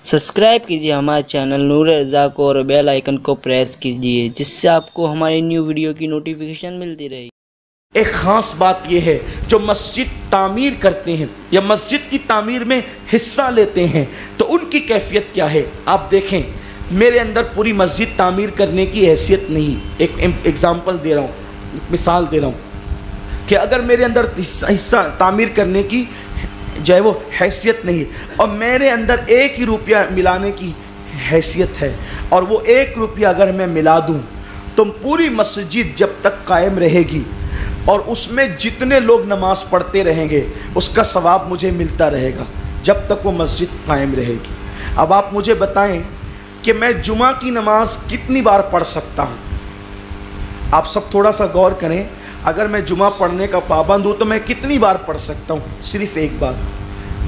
Subscribe کیجیے ہمارے channel نور رضا کو اور بیل آئیکن کو پریس کیجیے جس سے آپ کو ہماری نیو ویڈیو کی نوٹیفیکیشن ملتی رہے۔ ایک خاص بات یہ ہے جو مسجد تعمیر کرتے ہیں یا مسجد کی تعمیر میں حصہ لیتے ہیں تو ان کی کیفیت کیا ہے۔ آپ دیکھیں میرے اندر پوری مسجد تعمیر کرنے کی حیثیت نہیں، ایک ایگزامپل دے رہا ہوں، مثال دے رہا ہوں کہ اگر میرے اندر حصہ تعمیر کرنے کی جو ہے وہ حیثیت نہیں اور میرے اندر ایک ہی روپیہ ملانے کی حیثیت ہے اور وہ ایک روپیہ اگر میں ملا دوں تو پوری مسجد جب تک قائم رہے گی اور اس میں جتنے لوگ نماز پڑھتے رہیں گے اس کا ثواب مجھے ملتا رہے گا جب تک وہ مسجد قائم رہے گی۔ اب آپ مجھے بتائیں کہ میں جمعہ کی نماز کتنی بار پڑھ سکتا ہوں؟ آپ سب تھوڑا سا غور کریں، اگر میں جمعہ پڑھنے کا پابند ہوں تو میں کتنی بار پڑھ سکتا ہوں؟ صرف ایک بار۔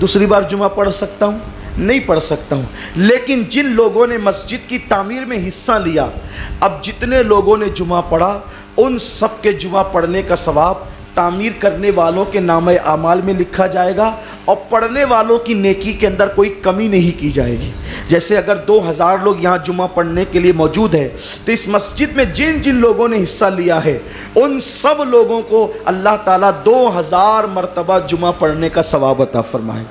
دوسری بار جمعہ پڑھ سکتا ہوں؟ نہیں پڑھ سکتا ہوں۔ لیکن جن لوگوں نے مسجد کی تعمیر میں حصہ لیا، اب جتنے لوگوں نے جمعہ پڑھا ان سب کے جمعہ پڑھنے کا ثواب تعمیر کرنے والوں کے نامہ اعمال میں لکھا جائے گا اور پڑھنے والوں کی نیکی کے اندر کوئی کمی نہیں کی جائے گی۔ جیسے اگر 2000 لوگ یہاں جمعہ پڑھنے کے لیے موجود ہیں تو اس مسجد میں جن جن لوگوں نے حصہ لیا ہے ان سب لوگوں کو اللہ تعالیٰ 2000 مرتبہ جمعہ پڑھنے کا ثواب عطا فرمائے۔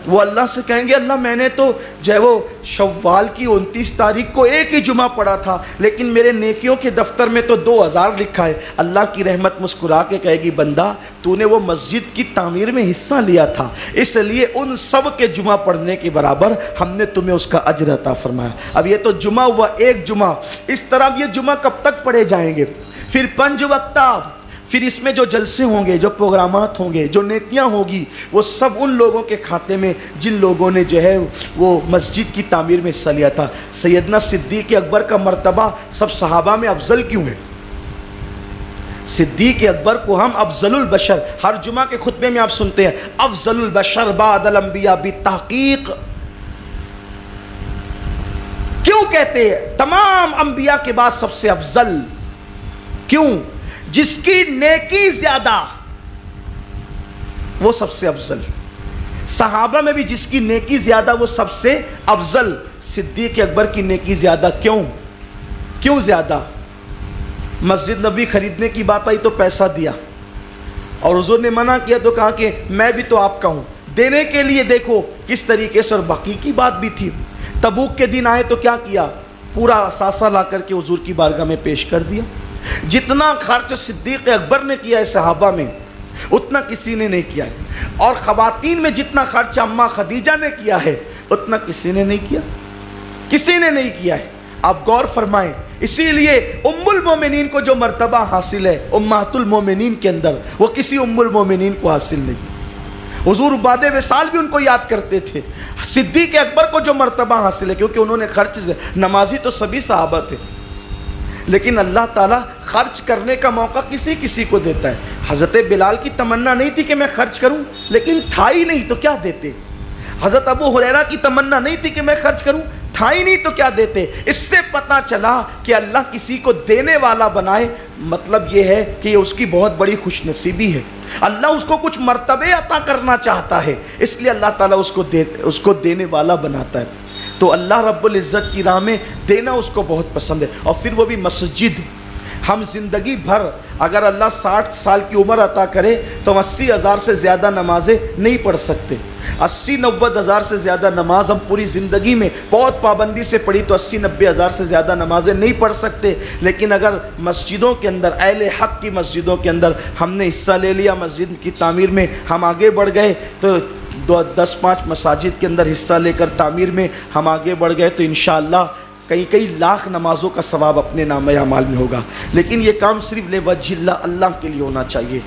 وہ اللہ سے کہیں گے اللہ میں نے تو جو ہے وہ شوال کی 29 تاریخ کو ایک ہی جمعہ پڑھا تھا لیکن میرے نیکیوں کے دفتر میں تو 2000 لکھا ہے۔ اللہ کی رحمت مسکرا کے کہے گی بندہ تو نے وہ مسجد کی تعمیر میں حصہ لیا تھا اس لیے ان سب کے جمعہ پڑھنے کے برابر ہم نے تمہیں اس کا اجر عطا فرمایا۔ اب یہ تو جمعہ ہوا ایک جمعہ، اس طرح یہ جمعہ کب تک پڑھے جائیں گے؟ پھر 5 وقتہ، پھر اس میں جو جلسے ہوں گے، جو پروگرامات ہوں گے، جو نیکیاں ہوگی وہ سب ان لوگوں کے کھاتے میں جن لوگوں نے جو ہے وہ مسجد کی تعمیر میں حصہ لیا تھا۔ سیدنا صدیق اکبر کا مرتبہ سب صحابہ میں افضل کیوں ہے؟ صدیق اکبر کو ہم افضل البشر، ہر جمعہ کے خطبے میں آپ سنتے ہیں افضل البشر بعد الانبیاء بالتحقیق۔ کیوں کہتے ہیں تمام انبیاء کے بعد سب سے افضل؟ کیوں؟ جس کی نیکی زیادہ وہ سب سے افضل۔ صحابہ میں بھی جس کی نیکی زیادہ وہ سب سے افضل۔ صدیق اکبر کی نیکی زیادہ کیوں زیادہ؟ مسجد نبوی خریدنے کی بات آئی تو پیسہ دیا اور حضور نے منع کیا تو کہا کہ میں بھی تو آپ کا ہوں، دینے کے لیے دیکھو کس طریقے سے۔ اور باقی کی بات بھی تھی، تبوک کے دن آئے تو کیا کیا؟ پورا اثاثہ لا کر کے حضور کی بارگاہ میں پیش کر دیا۔ جتنا خرچ صدیق اکبر نے کیا ہے صحابہ میں اتنا کسی نے نہیں کیا ہے، اور خواتین میں جتنا خرچ اماں خدیجہ نے کیا ہے اتنا کسی نے نہیں کیا ہے۔ آپ غور فرمائیں، اسی لیے ام المومنین کو جو مرتبہ حاصل ہے امہات المومنین کے اندر وہ کسی ام المومنین کو حاصل نہیں۔ حضور بعد وصال بھی ان کو یاد کرتے تھے۔ صدیق اکبر کو جو مرتبہ حاصل ہے کیونکہ انہوں نے خرچ، نمازی تو سبھی صحابہ تھے لیکن اللہ تعالیٰ خرچ کرنے کا موقع کسی کو دیتا ہے۔ حضرت بلال کی تمنا نہیں تھی کہ میں خرچ کروں لیکن تھا ہی نہیں تو کیا دیتے۔ حضرت ابو ہریرہ کی تمنا نہیں تھی کہ میں خرچ کروں، تھا ہی نہیں تو کیا دیتے۔ اس سے پتہ چلا کہ اللہ کسی کو دینے والا بنائے مطلب یہ ہے کہ یہ اس کی بہت بڑی خوش نصیبی ہے۔ اللہ اس کو کچھ مرتبے عطا کرنا چاہتا ہے اس لیے اللہ تعالیٰ اس کو دینے والا بناتا ہے۔ تو اللہ رب العزت کی راہ میں دینا اس کو بہت پسند ہے۔ اور پھر وہ بھی مسجد۔ ہم زندگی بھر اگر اللہ 60 سال کی عمر عطا کرے تو 80,000 سے زیادہ نمازیں نہیں پڑھ سکتے۔ 80-90 ہزار سے زیادہ نماز ہم پوری زندگی میں بہت پابندی سے پڑھی تو 80-90 ہزار سے زیادہ نمازیں نہیں پڑھ سکتے۔ لیکن اگر مسجدوں کے اندر، اہل حق کی مسجدوں کے اندر ہم نے حصہ لے لیا، مسجد کی تعمیر میں ہم آگے بڑھ گئے تو 10-5 مساجد کے اندر حصہ لے کر تعمیر میں ہم آگے بڑھ گئے تو انشاءاللہ کئی لاکھ نمازوں کا ثواب اپنے نامہ اعمال میں ہوگا۔ لیکن یہ کام صرف لوجہ اللہ کے لیے ہونا چاہیے۔